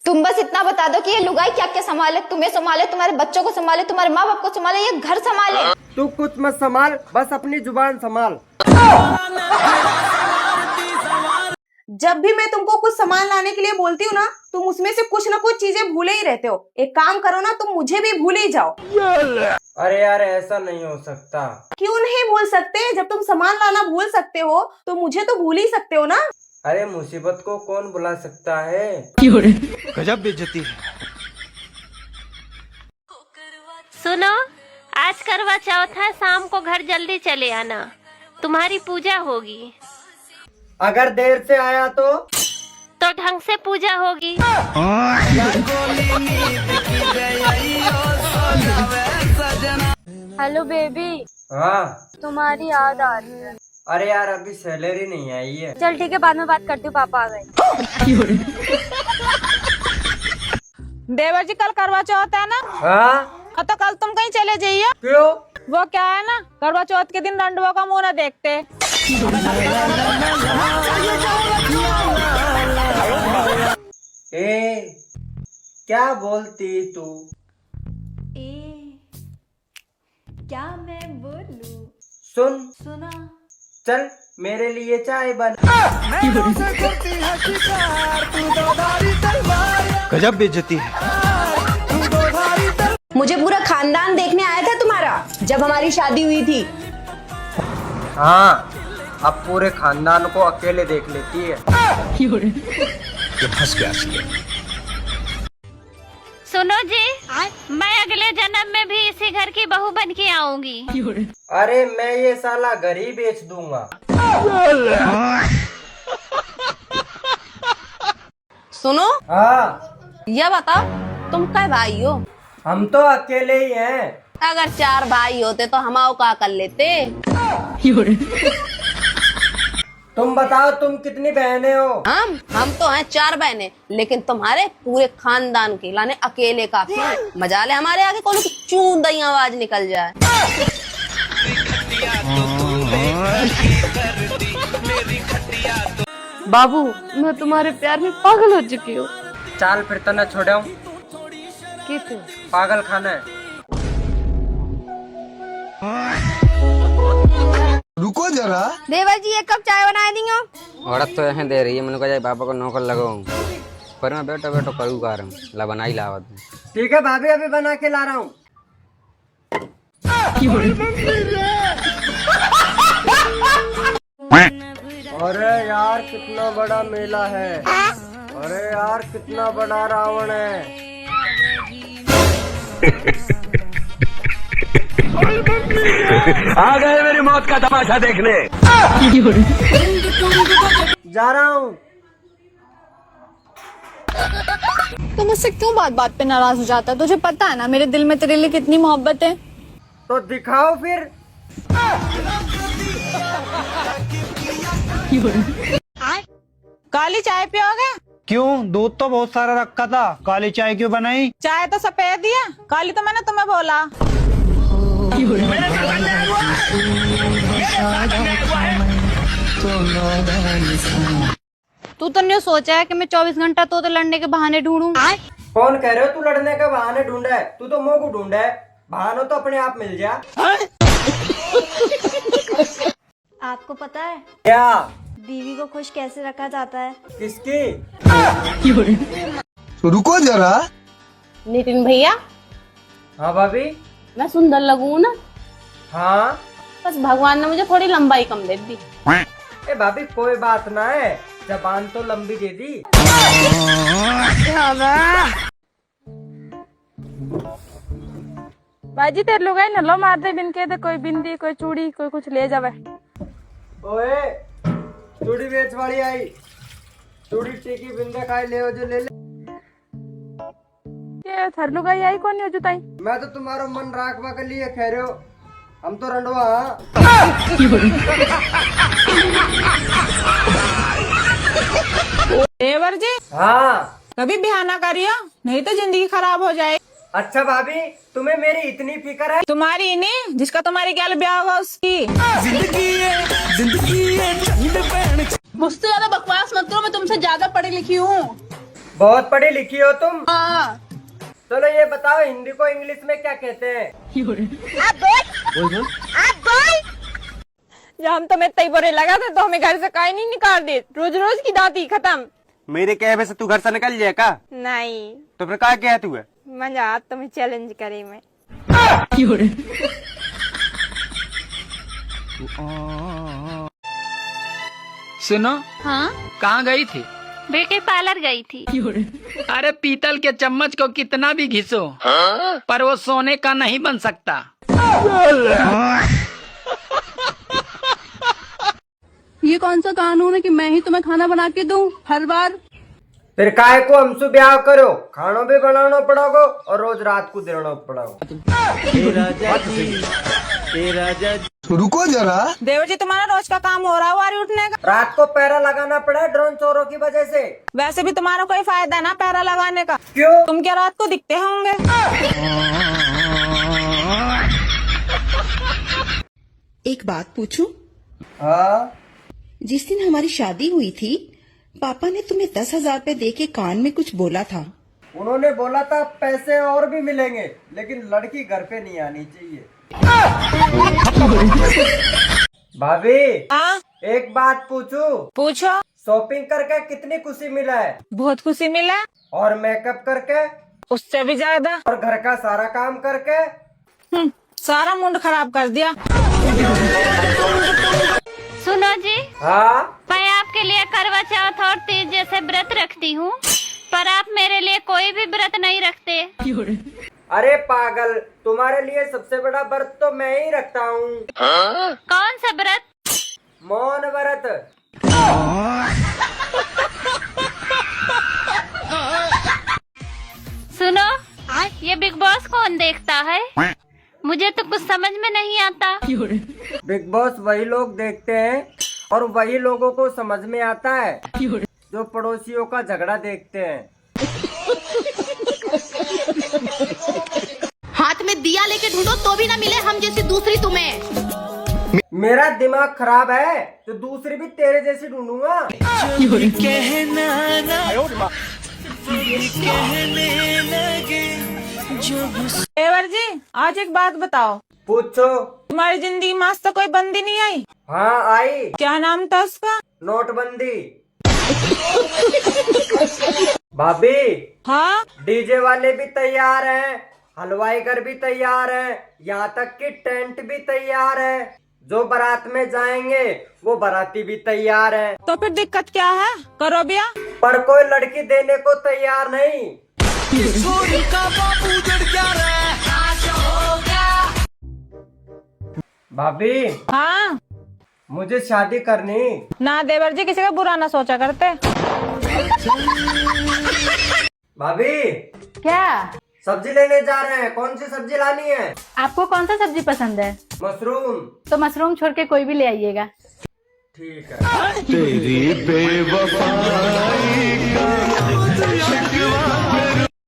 तुम बस इतना बता दो कि ये लुगाई क्या क्या संभाले, तुम्हें संभाले, तुम्हारे बच्चों को संभाले, तुम्हारे माँ बाप को संभाले, ये घर संभाले। तू कुछ मत संभाल, बस अपनी जुबान संभाल। जब भी मैं तुमको कुछ सामान लाने के लिए बोलती हूँ ना, तुम उसमें से कुछ ना कुछ चीजें भूले ही रहते हो। एक काम करो ना, तुम मुझे भी भूल ही जाओ। अरे यार ऐसा नहीं हो सकता। क्यों नहीं भूल सकते? जब तुम सामान लाना भूल सकते हो तो मुझे तो भूल ही सकते हो ना। अरे मुसीबत को कौन बुला सकता है। गजब बेइज्जती है। सुनो, आज करवा चौथ है, शाम को घर जल्दी चले आना, तुम्हारी पूजा होगी। अगर देर से आया तो ढंग से पूजा होगी। हेलो बेबी, हाँ तुम्हारी याद आ रही है। अरे यार अभी सैलरी नहीं आई है। चल ठीक है, बाद में बात करती हूँ, पापा आ गए। देवर जी कल करवा चौथ है ना? हाँ तो कल तुम कहीं चले जाइए। क्यों? वो क्या है ना, करवा चौथ के दिन रंडुआ का मुंह न देखते। ए क्या बोलती तू? क्या मैं बोलूं? सुन सुना। चल मेरे लिए चाय बन। गजब बेइज्जती है। मुझे पूरा खानदान देखने आया था तुम्हारा, जब हमारी शादी हुई थी। हाँ अब पूरे खानदान को अकेले देख लेती है। ये फंस गया। सुनो जी, मैं अगले जन्म में भी इसी घर की बहू बन के आऊंगी। अरे मैं ये साला घर ही बेच दूंगा। सुनो, हाँ यह बताओ तुम क्या भाई हो? हम तो अकेले ही हैं। अगर 4 भाई होते तो हम का कर लेते। तुम बताओ तुम कितनी बहनें हो? हम तो हैं 4 बहनें, लेकिन तुम्हारे पूरे खानदान के लाने अकेले काफी है। मजा ले हमारे आगे कौन चूं दई आवाज निकल जाए। बाबू, मैं तुम्हारे प्यार में पागल हो चुकी हूँ। चाल फिर तना छोड़ो, कितने पागल खाना है। रुको जरा। देवर जी एक कप चाय बना देंगे। औरत तो यहाँ दे रही है, मैंने कहा पापा को नौकर लगाऊं, पर मैं बैठो बैठो करूँ कार ला बना ही लावा। ठीक है भाभी अभी बना के ला रहा हूँ। अरे यार कितना बड़ा मेला है। अरे यार कितना बड़ा रावण है। आ गए मेरी मौत का तमाशा देखने। जा रहा हूँ। तो मुझसे क्यों बात बात पे नाराज हो जाता है? तुझे पता है ना मेरे दिल में तेरे लिए कितनी मोहब्बत है। तो दिखाओ फिर। काली चाय पियोगे? क्यों? दूध तो बहुत सारा रखा था, काली चाय क्यों बनाई? चाय तो सफेद ही है, काली तो मैंने तुम्हें बोला। तू तो नहीं सोचा है कि मैं 24 घंटा तो लड़ने के बहाने ढूंढूं? कौन कह रहे हो तू लड़ने का बहाने ढूंढा है? तू तो मोह को ढूंढा है, बहाना तो अपने आप मिल जा। आपको पता है क्या? बीवी को खुश कैसे रखा जाता है? किसकी? रुको जरा। नितिन भैया, हाँ भाभी। मैं सुंदर लगूं ना? हाँ बस भगवान ने मुझे थोड़ी लंबाई कम दे दी। ए भाभी कोई बात ना है, जबान तो लंबी दे दी। बाजी तेरे लोग आई नल्लो मार दे बिन के, कोई बिंदी, कोई चूड़ी, कोई कुछ ले जावे। ओए चूड़ी बेच वाली आई, चूड़ी टीकी बिंदे खाई ले जो ले ले। ये थर लोग आई कौन हो जुताई? मैं तो तुम्हारा मन राखवा के लिए कह रहे हो, हम तो रंडवा। देवर जी हाँ कभी बहाना करियो, नहीं तो जिंदगी खराब हो जाए। अच्छा भाभी तुम्हें मेरी इतनी फिक्र है? तुम्हारी नहीं, जिसका तुम्हारी गैल ब्याह होगा उसकी। मुझसे ज्यादा बकवास मत करो, मैं तुमसे ज्यादा पढ़ी लिखी हूँ। बहुत पढ़ी लिखी हो तुम। हाँ। चलो ये बताओ, हिंदी को इंग्लिश में क्या कहते हैं? जब हम तुम्हें इतना ही बुरे लगा था तो हमें घर से काहे नहीं निकाल दे, रोज रोज की दाती खत्म। मेरे कहने से तू घर से निकल जाएगा? नहीं तो फिर क्या कहा तू है? मजा तुम्हें चैलेंज करे मैं। सुनो, हाँ कहाँ गई थी? ब्यूटी पार्लर गई थी। अरे पीतल के चम्मच को कितना भी घिसो, पर वो सोने का नहीं बन सकता। ये कौन सा कानून है कि मैं ही तुम्हें खाना बना के दूं हर बार? फिर काहे को हमसे ब्याह करो, खाना भी बनाना पड़ेगा और रोज रात को देना पड़ेगा। रुको जरा। देवर जी, तुम्हारा रोज का काम हो रहा है वारी उठने का। रात को पैरा लगाना पड़ा ड्रोन चोरों की वजह से। वैसे भी तुम्हारा कोई फायदा ना पैरा लगाने का। क्यों? तुम क्या रात को दिखते होंगे? एक बात पूछूं? हाँ। जिस दिन हमारी शादी हुई थी, पापा ने तुम्हें 10,000 रुपए दे के कान में कुछ बोला था। उन्होंने बोला था पैसे और भी मिलेंगे, लेकिन लड़की घर पे नहीं आनी चाहिए। भाभी, हाँ एक बात पूछूं? पूछो। शॉपिंग करके कितनी खुशी मिला है? बहुत खुशी मिला। और मेकअप करके? उससे भी ज्यादा। और घर का सारा काम करके? सारा मुंड खराब कर दिया। सुनो जी, हाँ। मैं आपके लिए करवा चौथ और तीज जैसे व्रत रखती हूँ, पर आप मेरे लिए कोई भी व्रत नहीं रखते। अरे पागल, तुम्हारे लिए सबसे बड़ा व्रत तो मैं ही रखता हूँ। कौन सा व्रत? मौन व्रत। सुनो, ये बिग बॉस कौन देखता है? मुझे तो कुछ समझ में नहीं आता। बिग बॉस वही लोग देखते हैं और वही लोगों को समझ में आता है जो पड़ोसियों का झगड़ा देखते हैं। हाथ में दिया लेके ढूंढो तो भी ना मिले हम जैसी दूसरी तुम्हें। मेरा दिमाग खराब है तो दूसरी भी तेरे जैसी ढूंढूंगा। देवर जी, आज एक बात बताओ। पूछो। तुम्हारी जिंदगी में आज तक कोई बंदी नहीं आई? हाँ आई। क्या नाम था उसका? नोटबंदी। भाभी। हाँ। डीजे वाले भी तैयार हैं, हलवाई घर भी तैयार है, यहाँ तक कि टेंट भी तैयार है। जो बारात में जाएंगे वो बाराती भी तैयार है। तो फिर दिक्कत क्या है? करो ब्याह। पर कोई लड़की देने को तैयार नहीं। भाभी। हाँ। मुझे शादी करनी। ना देवर जी, किसी का बुरा ना सोचा करते। भाभी। क्या? सब्जी लेने जा रहे हैं, कौन सी सब्जी लानी है? आपको कौन सा सब्जी पसंद है? मशरूम। तो मशरूम छोड़ के कोई भी ले आइएगा। ठीक है। तेरी बेवफाई का